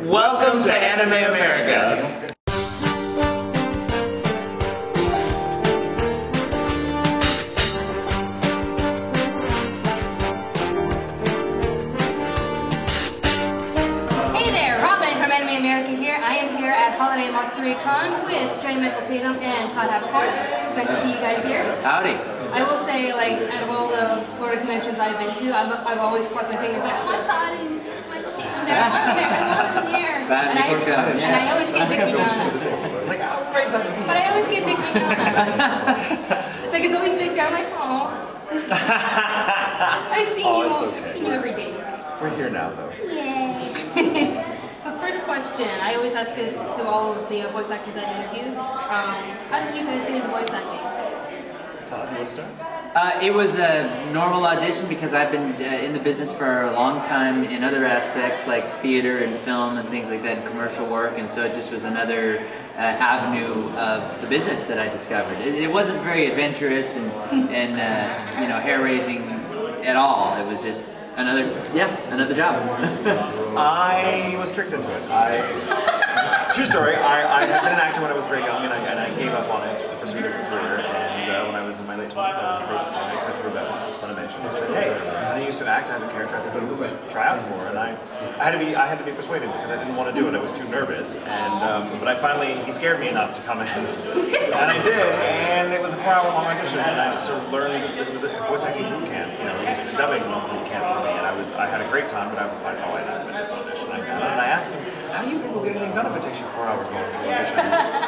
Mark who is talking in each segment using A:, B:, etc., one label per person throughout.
A: Welcome to Anime America.
B: Hey there, Robyn from Anime America here. I am here at Holiday Matsuri Con with Micheal Tatum and Todd Haberkorn. It's nice to see you guys here.
A: Howdy.
B: I will say, like, out of all the Florida conventions I've been to, I've always crossed my fingers like, I want Todd and Micheal Tatum there. I want him there. I want him here. And I always get Big Banana. But I always get Big Banana. It's like, it's always Big Down. I'm like, oh. I've seen you every day.
C: We're here now, though.
B: Yay. So the first question, I always ask this to all of the voice actors I interview. How did you guys get into voice acting?
C: Todd, you want to start?
A: It was a normal audition because I've been in the business for a long time in other aspects like theater and film and things like that and commercial work, and so it just was another avenue of the business that I discovered. It wasn't very adventurous and you know, hair-raising at all. It was just another job.
C: I was tricked into it. True story, I had been an actor when I was very young, and I gave up on it to pursue a different career. And when I was in my late 20s, I was approached by Christopher Bevins with Funimation and said, "Hey, I used to act. I have a character I think I'm going to try out for." And I had to be persuaded because I didn't want to do it. I was too nervous. And but he scared me enough to come in, and I did. And it was a 4-hour-long audition, and I just sort of learned it was a voice acting boot camp. You know, it was a dubbing boot camp for me, and I had a great time. But I was like, oh, I didn't win this audition. And I asked him, "How do you people get anything done if it takes you 4 hours long to audition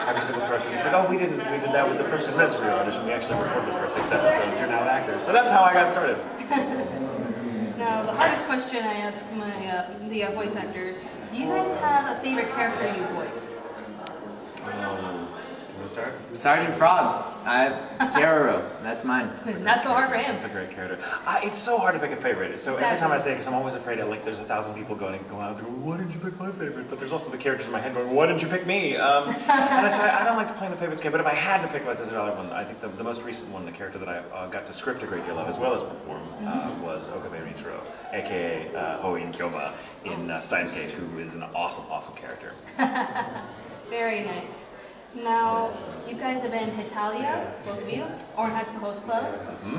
C: every single person?" He said, "Oh, we did that with the first Matsuri audition. We actually recorded the first 6 episodes. You're now an actor." So that's how I got started.
B: Now, the hardest question I ask the voice actors, do you guys have a favorite character you voiced?
C: Do you want to start?
A: Sergeant Frog. Keroro. That's mine.
B: Not so hard for him.
C: It's a great character. It's so hard to pick a favorite. So every time I say it, because I'm always afraid that like there's 1,000 people going out there, "Why didn't you pick my favorite?" But there's also the characters in my head going, "Why didn't you pick me?" And I say I don't like to play in the favorites game. But if I had to pick, like, there's another one. I think the most recent one, the character that I got to script a great deal of as well as perform, was Okabe Michiro, aka Hoin Kyoba in Steins Gate, who is an awesome character.
B: Very nice. Now, you guys have been in Hitalia, both of you, Orange High School Host Club.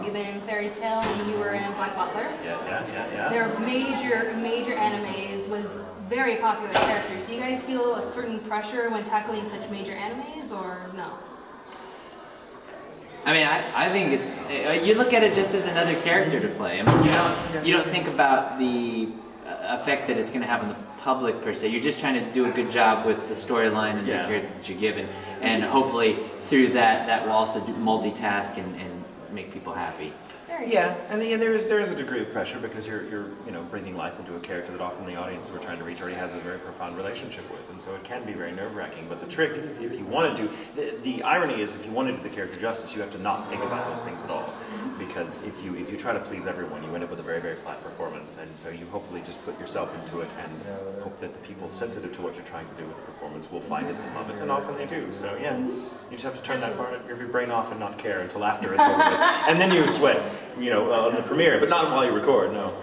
B: You've been in Fairy Tail, and you were in Black Butler.
C: Yeah.
B: They're major animes with very popular characters. Do you guys feel a certain pressure when tackling such major animes, or no?
A: I mean, I think it's you look at it just as another character to play. I mean, you don't think about the effect that it's going to have on the public per se. You're just trying to do a good job with the storyline and the character that you're given, and hopefully through that will also multitask and make people happy.
C: Yeah, and there is a degree of pressure because you're breathing life into a character that often the audience that we're trying to reach already has a very profound relationship with, and so it can be very nerve-wracking. But the trick, if you want to do, the irony is, if you want to do the character justice, you have to not think about those things at all, because if you try to please everyone, you end up with a very, very flat performance, and so you hopefully just put yourself into it and hope that the people sensitive to what you're trying to do with the performance will find it and love it, and often they do. So yeah, you just have to turn that part of your brain off and not care until after it's over with, and then you sweat. On the premiere, but not while you record, no.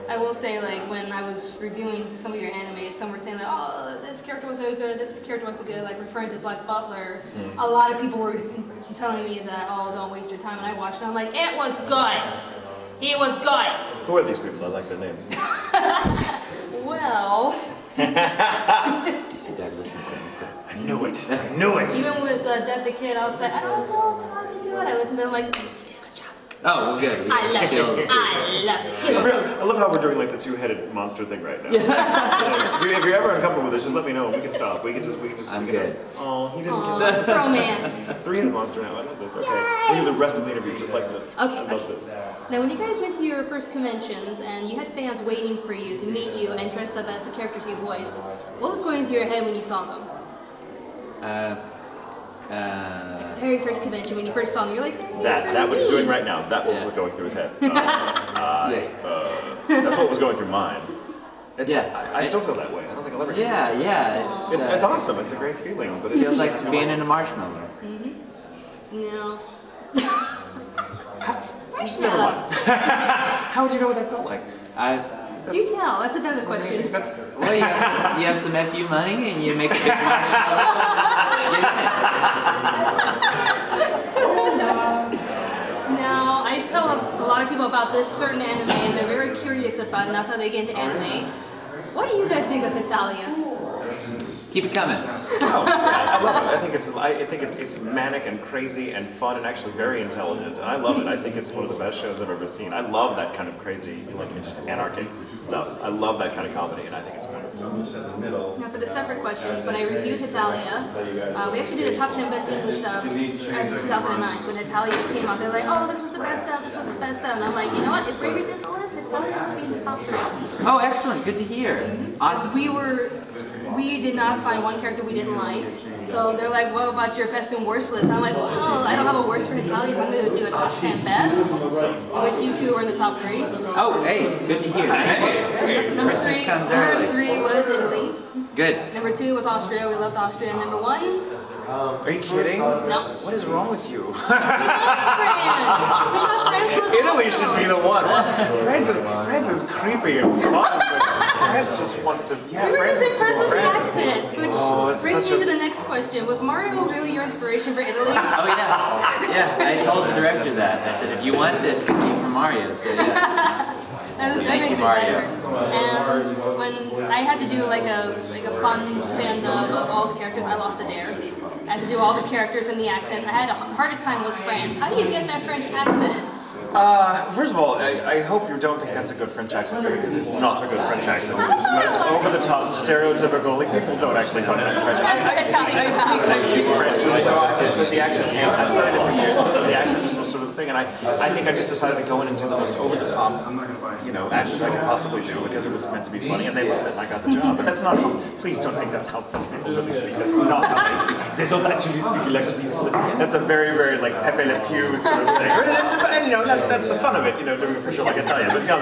B: I will say, like, when I was reviewing some of your animes, some were saying, like, oh, this character was so good, this character was so good, like, referring to Black Butler. A lot of people were telling me that, oh, don't waste your time, and I watched it, and I'm like, it was good! He was good!
C: Who are these people? I like their names.
B: Well...
A: DC Dad, listen to me.
C: I knew it! I knew it!
B: Even with Dead the Kid, I was like, I don't know if Todd can do it. I listened to him like,
A: oh, well, good.
B: I love it. I love it.
C: I love how we're doing like the two-headed monster thing right now. If you're ever uncomfortable with this, just let me know. We can stop. We can just.
A: I'm good.
C: Oh, he didn't get that.
B: Romance.
C: Three-headed monster now. I love this. Okay. We'll do the rest of the interview just like this.
B: Okay.
C: I love this.
B: Now, when you guys went to your first conventions and you had fans waiting for you to meet you and dressed up as the characters you voiced, what was going through your head when you saw them? The very first convention, when you first saw them, you're like,
C: that what he's doing right now, that was going through his head. That's what was going through mine. I still feel that way. I don't think I'll ever get used to it.
A: Yeah.
C: It's awesome. It's a great feeling, but it
A: feels like being in a marshmallow.
B: No.
C: Never mind. How would you know what that felt like?
B: Do tell. That's another question.
A: Well, you have some FU money and you make a big marshmallow.
B: Now, I tell a lot of people about this certain anime and they're very curious about it, and that's how they get into anime. What do you guys think of Italia?
A: Keep it coming.
C: Oh, I love it. I think it's manic and crazy and fun and actually very intelligent. And I love it. I think it's one of the best shows I've ever seen. I love that kind of crazy, like just anarchic stuff. I love that kind of comedy, and I think it's wonderful.
B: Now for the separate questions, when I reviewed Italia, we actually did a top 10 best English dubs as of 2009. When Italia came out, they're like, oh, this was the best dub, this was the best dub. And I'm like, you know what, if we redid the list, Italia would be in the top 3.
A: Oh, excellent. Good to hear. Awesome.
B: We did not find one character we didn't like. So they're like, what about your best and worst list? I'm like, well, I don't have a worst for Italia, so I'm going to do a top 10 best, in which you two are in the top 3.
A: Oh, hey, good to hear. Christmas comes early.
B: Number 3 was Italy.
A: Good.
B: Number 2 was Austria. We loved Austria. And number 1...
C: Are you kidding?
B: No.
C: What is wrong with you?
B: We loved France. We thought France was
C: Italy
B: awesome.
C: should be the one. France is creepy and fun. France just wants to. Yeah,
B: We were
C: France
B: just impressed with the
C: France.
B: accent, which brings me to the next question. Was Mario really your inspiration for Italy?
A: Oh yeah, yeah. I told the director that. I said, if you want it, it's gonna be from Mario. So yeah.
B: That
A: Thank
B: makes
A: you,
B: it
A: Mario.
B: better. And when I had to do like a fun fandom of all the characters, I lost a dare. I had to do all the characters and the accents. The hardest time was France. How do you get that French accent?
C: First of all, I hope you don't think that's a good French accent, because it's not a good French accent. It's the most over-the-top, stereotypical. Like, people don't actually talk like French. I speak French, and but the accent came. I studied it for years, and so the accent just was sort of the thing. And I think I just decided to go in and do the most over-the-top, accent I could possibly do, because it was meant to be funny, and they loved it, and I got the job. But that's not. Please don't think that's how French people really speak. That's not how they speak. They don't actually speak like this. That's a very, very like Pepe Le Pew sort of thing. And that's the fun of it, doing it for sure like Italian. But no,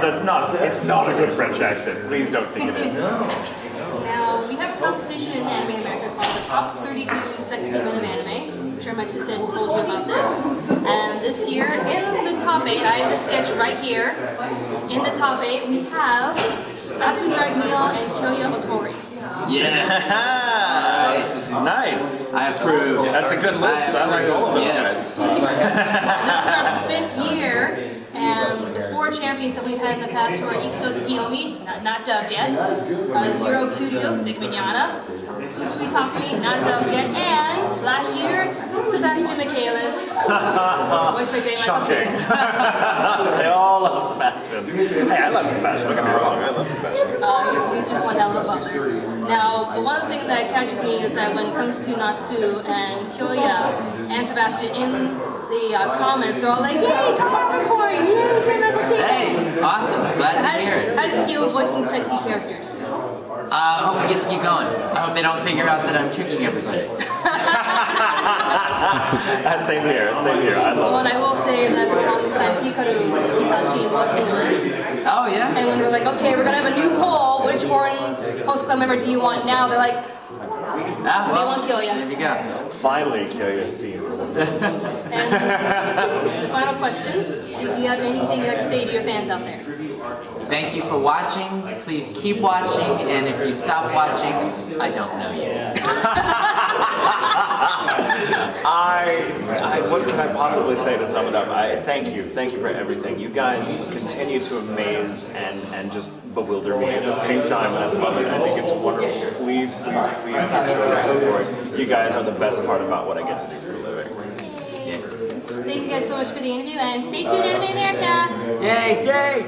C: it's not a good French accent. Please don't think it is.
B: Now, we have a competition in Anime America called the Top 32 Sexy Men of Anime. I'm sure my assistant told you about this. And this year, in the top 8, I have the sketch right here. In the top 8, we have Matsuri and Kyoya Otori.
A: Yes.
C: Nice.
A: I approve.
C: That's a good list. I like all of those guys.
B: This is our 5th year. And the 4 champions that we've had in the past were Ikuto Tsukiyomi, not dubbed yet, Zero Kuryu, Big Mignana, Usui Takumi, not dubbed yet, and last year, Sebastian Michaelis, voiced by J. Michael Tatum.
C: They all love Sebastian. Hey, I love Sebastian, don't get me wrong, I love Sebastian.
B: He's just one hell of a butler. Now, the one thing that catches me is that when it comes to Natsu and Kyoya and Sebastian in the comments, they're all like, yay, Todd Haberkorn, yay, J. Michael Tatum.
A: Hey, awesome. Glad to hear it.
B: How does it feel voicing sexy characters?
A: I hope we get to keep going. I hope they don't figure out that I'm tricking everybody.
C: Same here, I love
B: And I will say that for the longest time, Hikaru Hitachi was in the list.
A: Oh yeah?
B: And when we're like, okay, we're going to have a new poll, which foreign Host Club member do you want now? They're like,
A: Well,
B: want Kyoya.
A: there you go.
C: Finally, Kyoya's seen for one day.
B: And the final question is, do you have anything you'd like to say to your fans out there?
A: Thank you for watching. Please keep watching, and if you stop watching, I don't know you.
C: What can I possibly say to sum it up? Thank you for everything. You guys continue to amaze and just bewilder me at the same time, and I love it. I think it's wonderful. Please keep showing your support. You guys are the best part about what I get to do for a living.
A: Yes.
B: Thank you guys so much for the interview, and stay tuned, Anime America!
A: Yay!
C: Yay!